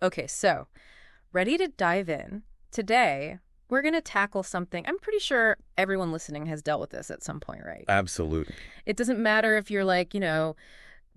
Okay, so ready to dive in? Today, we're going to tackle something. I'm pretty sure everyone listening has dealt with this at some point, right? Absolutely. It doesn't matter if you're like,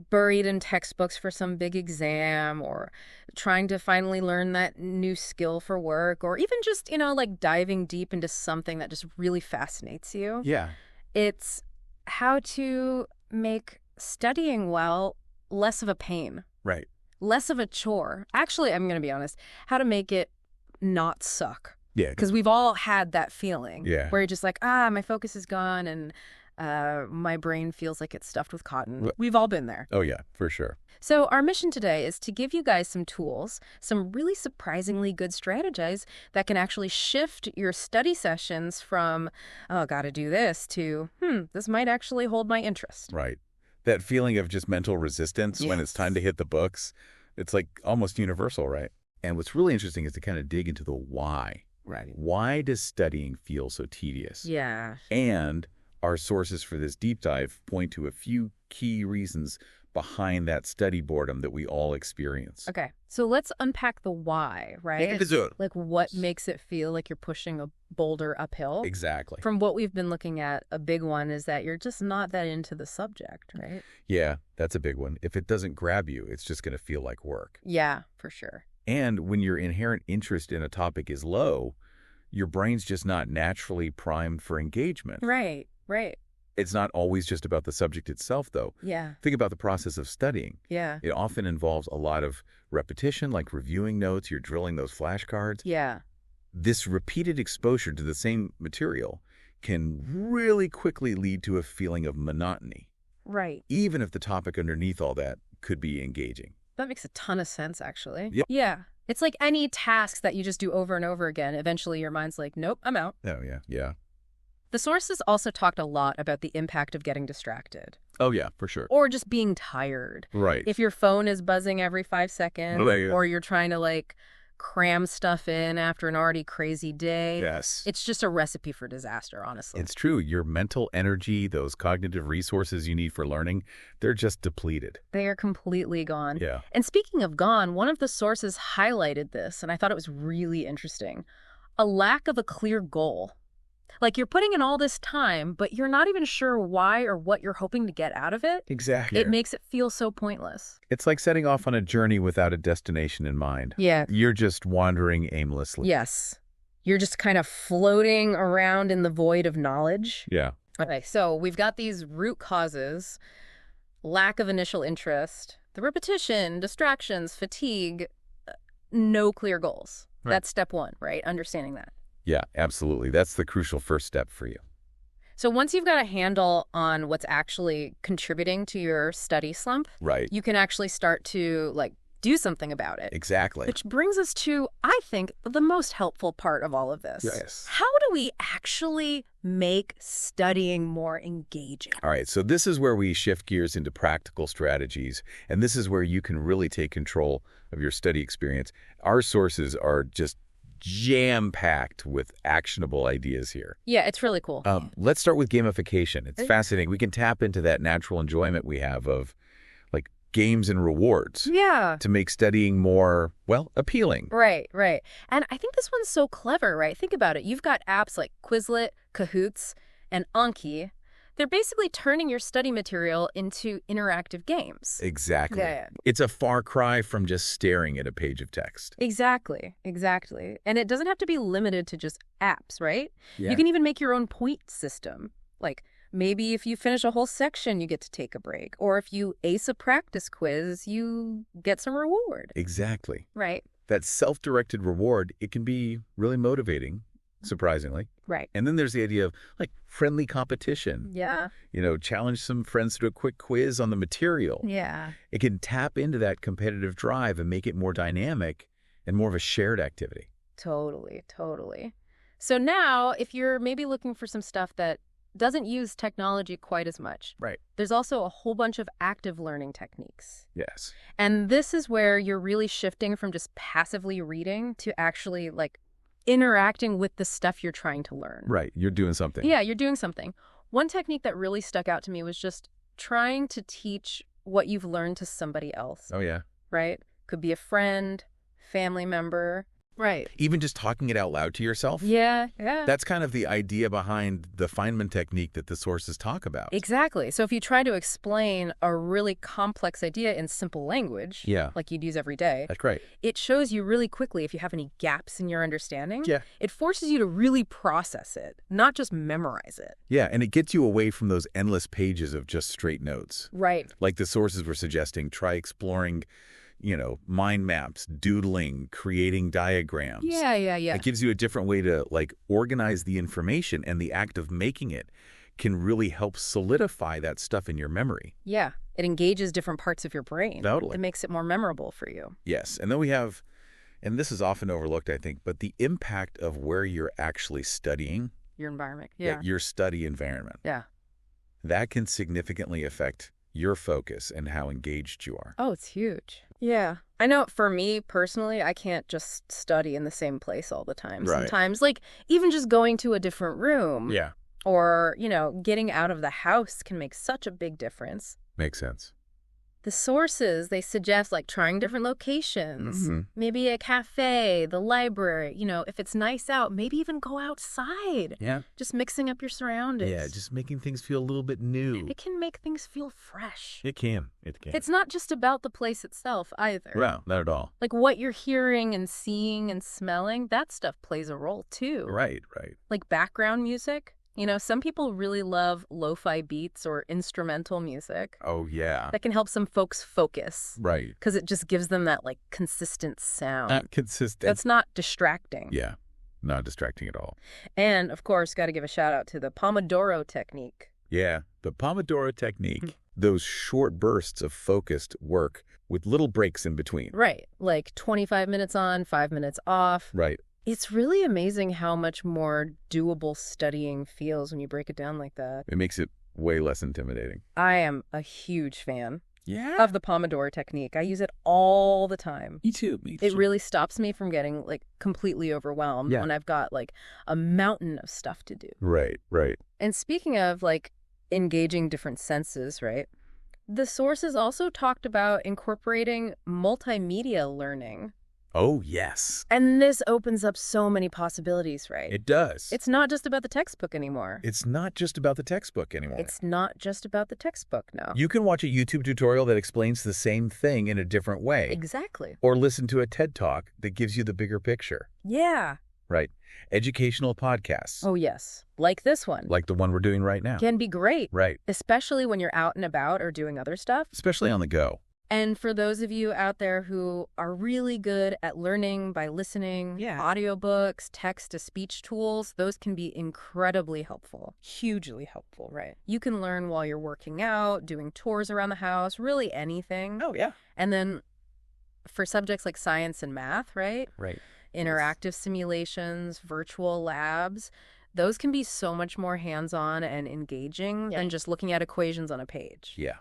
buried in textbooks for some big exam or trying to finally learn that new skill for work or even just, like diving deep into something that just really fascinates you. Yeah, It's how to make studying well less of a pain, right. less of a chore. Actually, I'm going to be honest, how to make it not suck. Yeah, Because we've all had that feeling yeah. where you're just like, my focus is gone and my brain feels like it's stuffed with cotton. Wh- We've all been there. Oh, yeah, for sure. So our mission today is to give you guys some tools, some really surprisingly good strategies that can actually shift your study sessions from, oh, gotta do this, to, this might actually hold my interest. Right. That feeling of just mental resistance when it's time to hit the books, it's like almost universal, right? And what's really interesting is to kind of dig into the why. Right. Why does studying feel so tedious? Yeah. And our sources for this deep dive point to a few key reasons behind that study boredom that we all experience. Okay, so let's unpack the why, right? Like what makes it feel like you're pushing a boulder uphill? Exactly. From what we've been looking at, a big one is that you're just not that into the subject, right? Yeah, that's a big one. If it doesn't grab you, it's just going to feel like work. Yeah, for sure. And when your inherent interest in a topic is low, your brain's just not naturally primed for engagement. Right. It's not always just about the subject itself, though. Yeah. Think about the process of studying. Yeah. It often involves a lot of repetition, like reviewing notes, you're drilling those flashcards. Yeah. This repeated exposure to the same material can really quickly lead to a feeling of monotony, Right. even if the topic underneath all that could be engaging. That makes a ton of sense, actually. Yep. Yeah. It's like any task that you just do over and over again. Eventually, your mind's like, nope, I'm out. Oh, yeah. Yeah. The sources also talked a lot about the impact of getting distracted Oh, yeah, for sure. or just being tired. Right. If your phone is buzzing every 5 seconds or you're trying to like cram stuff in after an already crazy day, Yes. it's just a recipe for disaster, honestly. It's true. Your mental energy, those cognitive resources you need for learning, they're just depleted. They are completely gone. Yeah. And speaking of gone, one of the sources highlighted this, and I thought it was really interesting. A lack of a clear goal. Like you're putting in all this time, but you're not even sure why or what you're hoping to get out of it. Exactly. It makes it feel so pointless. It's like setting off on a journey without a destination in mind. Yeah. You're just wandering aimlessly. Yes. You're just kind of floating around in the void of knowledge. Yeah. Okay, so we've got these root causes: lack of initial interest, the repetition, distractions, fatigue, no clear goals. Right. That's step one, right? Understanding that. Yeah, absolutely. That's the crucial first step for you. So once you've got a handle on what's actually contributing to your study slump, Right. you can actually start to do something about it. Exactly. Which brings us to, I think, the most helpful part of all of this. Yes. How do we actually make studying more engaging? All right, so this is where we shift gears into practical strategies, and this is where you can really take control of your study experience. Our sources are just jam-packed with actionable ideas here. Yeah, it's really cool. Let's start with gamification. It's fascinating. We can tap into that natural enjoyment we have of like games and rewards Yeah. to make studying more, well, appealing. Right. And I think this one's so clever, right? Think about it. You've got apps like Quizlet, Kahoots, and Anki. They're basically turning your study material into interactive games. Exactly. Yeah. It's a far cry from just staring at a page of text. Exactly. And it doesn't have to be limited to just apps, right? Yeah. You can even make your own point system. Like maybe if you finish a whole section, you get to take a break. Or if you ace a practice quiz, you get some reward. Exactly. Right. That self-directed reward, it can be really motivating, surprisingly. Right. And then there's the idea of like friendly competition. Yeah. Challenge some friends to a quick quiz on the material. Yeah. It can tap into that competitive drive and make it more dynamic and more of a shared activity. Totally. So now, if you're maybe looking for some stuff that doesn't use technology quite as much, Right. there's also a whole bunch of active learning techniques. Yes. And this is where you're really shifting from just passively reading to actually interacting with the stuff you're trying to learn. Right. You're doing something. Yeah, you're doing something. One technique that really stuck out to me was just trying to teach what you've learned to somebody else, Oh, yeah. right? Could be a friend, family member. Right. Even just talking it out loud to yourself. Yeah, yeah. That's kind of the idea behind the Feynman technique that the sources talk about. Exactly. So if you try to explain a really complex idea in simple language, Yeah. like you'd use every day, That's right. it shows you really quickly if you have any gaps in your understanding. Yeah. It forces you to really process it, not just memorize it. Yeah, and it gets you away from those endless pages of just straight notes. Right. Like the sources were suggesting, try exploring, mind maps, doodling, creating diagrams. Yeah. It gives you a different way to, organize the information, and the act of making it can really help solidify that stuff in your memory. Yeah. It engages different parts of your brain. Totally. It makes it more memorable for you. Yes, and then we have, and this is often overlooked, I think, but the impact of where you're actually studying. Your environment. Yeah. Your study environment. Yeah. That can significantly affect your focus and how engaged you are. Oh, it's huge. Yeah. I know for me personally, I can't just study in the same place all the time. Right. Sometimes, even just going to a different room Yeah. or, getting out of the house can make such a big difference. Makes sense. The sources, they suggest trying different locations, Mm-hmm. maybe a cafe, the library, if it's nice out, maybe even go outside. Yeah. Just mixing up your surroundings. Yeah, just making things feel a little bit new. It can make things feel fresh. It can. It can. It's not just about the place itself either. Well, not at all. What you're hearing and seeing and smelling, that stuff plays a role too. Right. Background music. Some people really love lo-fi beats or instrumental music. Oh, yeah. That can help some folks focus. Right. Because it just gives them that consistent sound. Not consistent. That's not distracting. Yeah. Not distracting at all. And, of course, got to give a shout out to the Pomodoro technique. Yeah. The Pomodoro technique. Those short bursts of focused work with little breaks in between. Right. 25 minutes on, 5 minutes off. Right. It's really amazing how much more doable studying feels when you break it down like that. It makes it way less intimidating. I am a huge fan Yeah. of the Pomodoro technique. I use it all the time. Me too. It really stops me from getting completely overwhelmed Yeah. when I've got a mountain of stuff to do. Right. And speaking of engaging different senses, right? The sources also talked about incorporating multimedia learning. Oh, yes. And this opens up so many possibilities, right? It does. It's not just about the textbook anymore. It's not just about the textbook anymore. It's not just about the textbook, no. You can watch a YouTube tutorial that explains the same thing in a different way. Exactly. Or listen to a TED Talk that gives you the bigger picture. Yeah. Right. Educational podcasts. Oh, yes. Like this one. Like the one we're doing right now. Can be great. Right. Especially when you're out and about or doing other stuff. Especially on the go. And for those of you out there who are really good at learning by listening, audiobooks, text-to-speech tools, those can be incredibly helpful. Hugely helpful, right? You can learn while you're working out, doing chores around the house, really anything. Oh, yeah. And then for subjects like science and math, right? Right. Interactive simulations, virtual labs, those can be so much more hands-on and engaging than just looking at equations on a page. Yeah.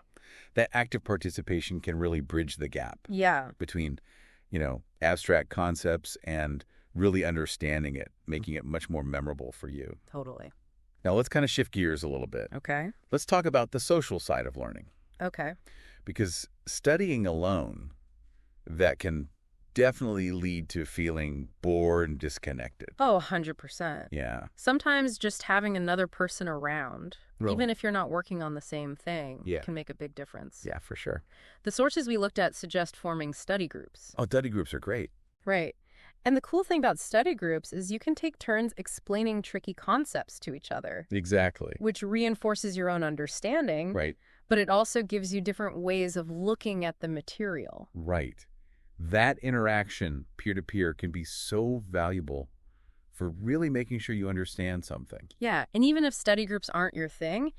That active participation can really bridge the gap. Yeah. Between, abstract concepts and really understanding it, making it much more memorable for you. Totally. Now, let's kind of shift gears a little bit. Okay. Let's talk about the social side of learning. Okay. Because studying alone, that can definitely lead to feeling bored and disconnected. Oh, 100%. Yeah. Sometimes just having another person around, Really? even if you're not working on the same thing, Yeah. can make a big difference. Yeah, for sure. The sources we looked at suggest forming study groups. Oh, study groups are great. Right. And the cool thing about study groups is you can take turns explaining tricky concepts to each other. Exactly. Which reinforces your own understanding. Right. But it also gives you different ways of looking at the material. Right. That interaction, peer-to-peer, can be so valuable for really making sure you understand something. Yeah, and even if study groups aren't your thing,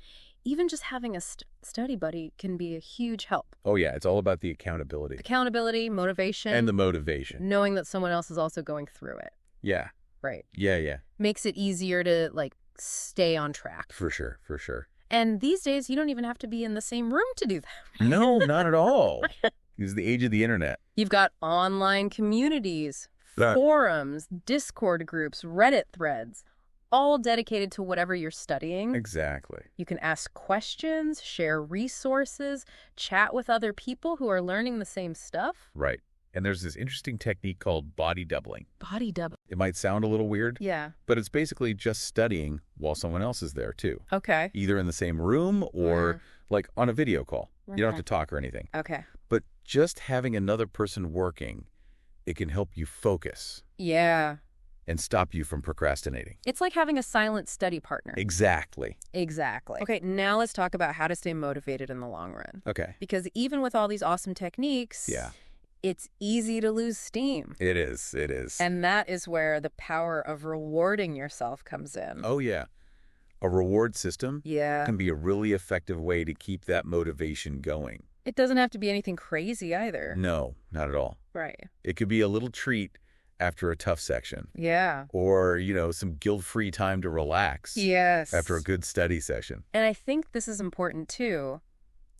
even just having a study buddy can be a huge help. Oh, yeah, it's all about the accountability. Accountability, motivation. And the motivation. Knowing that someone else is also going through it. Yeah. Right. Yeah. Makes it easier to, stay on track. For sure. And these days, you don't even have to be in the same room to do that. No, not at all. It's the age of the internet. You've got online communities, forums, Discord groups, Reddit threads, all dedicated to whatever you're studying. Exactly. You can ask questions, share resources, chat with other people who are learning the same stuff. Right. And there's this interesting technique called body doubling. Body double. It might sound a little weird, Yeah. but it's basically just studying while someone else is there too. Okay. Either in the same room or like on a video call. You don't have to Okay. talk or anything. Okay. But just having another person working, it can help you focus Yeah. and stop you from procrastinating. It's like having a silent study partner. Exactly. Exactly. Okay, now let's talk about how to stay motivated in the long run. Okay. Because even with all these awesome techniques, Yeah. it's easy to lose steam. It is. It is. And that is where the power of rewarding yourself comes in. Oh, yeah. A reward system Yeah. can be a really effective way to keep that motivation going. It doesn't have to be anything crazy either. No, not at all. Right. It could be a little treat after a tough section Yeah. or, some guilt-free time to relax Yes. after a good study session. And I think this is important too.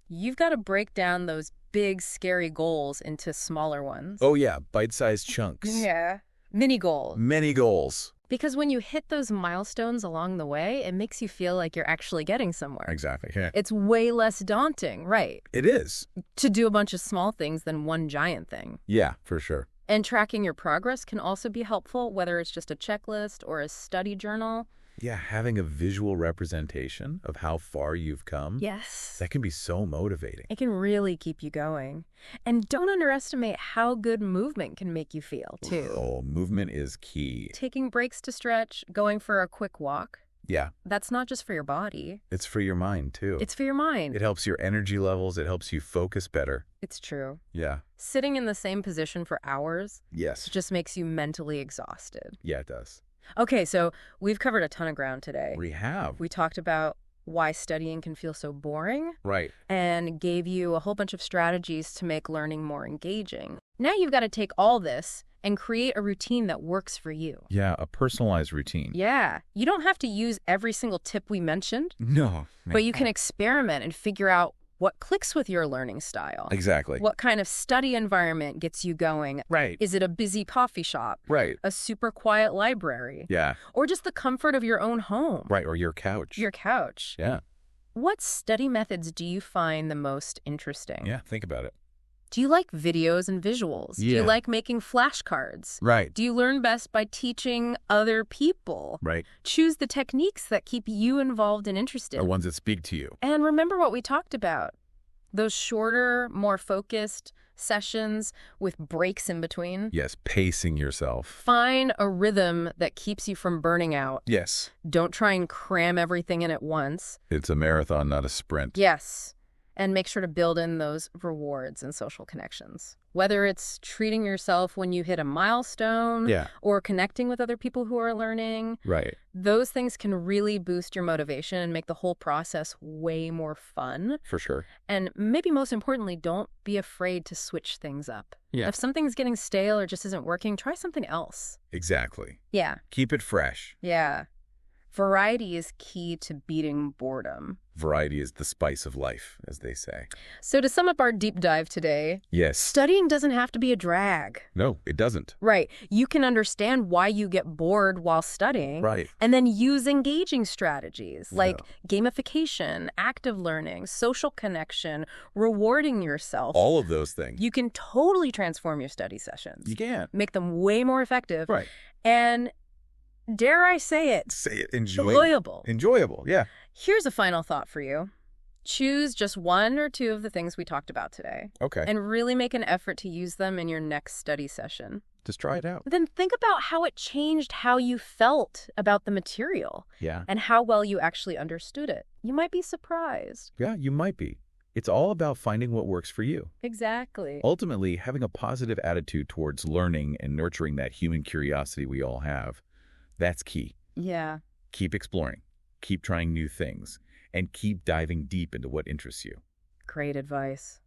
You've got to break down those big, scary goals into smaller ones. Oh, yeah. Bite-sized chunks. Yeah. Mini goals. Many goals. Because when you hit those milestones along the way, it makes you feel like you're actually getting somewhere. Exactly. Yeah. It's way less daunting, right, It is. to do a bunch of small things than one giant thing. Yeah, for sure. And tracking your progress can also be helpful, whether it's just a checklist or a study journal. Yeah, having a visual representation of how far you've come, Yes. that can be so motivating. It can really keep you going. And don't underestimate how good movement can make you feel, too. Oh, movement is key. Taking breaks to stretch, going for a quick walk, Yeah, that's not just for your body. it's for your mind, too. It's for your mind. It helps your energy levels. It helps you focus better. It's true. Yeah. Sitting in the same position for hours Yes. just makes you mentally exhausted. Yeah, it does. Okay, so we've covered a ton of ground today. We have. We talked about why studying can feel so boring Right. and gave you a whole bunch of strategies to make learning more engaging. Now you've got to take all this and create a routine that works for you. Yeah, a personalized routine. Yeah, you don't have to use every single tip we mentioned, No. but you can experiment and figure out what clicks with your learning style. Exactly. What kind of study environment gets you going? Right. Is it a busy coffee shop, Right. a super quiet library, Yeah. or just the comfort of your own home? Right, or your couch. Your couch. Yeah. What study methods do you find the most interesting? Yeah, think about it. Do you like videos and visuals? Do Yeah. you like making flashcards? Right. Do you learn best by teaching other people? Right. Choose the techniques that keep you involved and interested. The ones that speak to you. And remember what we talked about. Those shorter, more focused sessions with breaks in between. Yes, pacing yourself. Find a rhythm that keeps you from burning out. Yes. Don't try and cram everything in at once. It's a marathon, not a sprint. Yes. And make sure to build in those rewards and social connections. Whether it's treating yourself when you hit a milestone Yeah. or connecting with other people who are learning, Right. those things can really boost your motivation and make the whole process way more fun. For sure. And maybe most importantly, don't be afraid to switch things up. Yeah. If something's getting stale or just isn't working, try something else. Exactly. Yeah. Keep it fresh. Yeah. Variety is key to beating boredom. Variety is the spice of life, as they say. So to sum up our deep dive today, Yes. studying doesn't have to be a drag. No, it doesn't. Right. You can understand why you get bored while studying. Right. And then use engaging strategies like gamification, active learning, social connection, rewarding yourself. All of those things. You can totally transform your study sessions. You can. Make them way more effective. Right. And dare I say it, Say it. Enjoy. enjoyable. Enjoyable. Yeah. Here's a final thought for you. Choose just one or two of the things we talked about today Okay. and really make an effort to use them in your next study session. Just try it out. Then think about how it changed how you felt about the material Yeah. and how well you actually understood it. You might be surprised. Yeah, you might be. It's all about finding what works for you. Exactly. Ultimately, having a positive attitude towards learning and nurturing that human curiosity we all have, that's key. Yeah. Keep exploring, keep trying new things, and keep diving deep into what interests you. Great advice.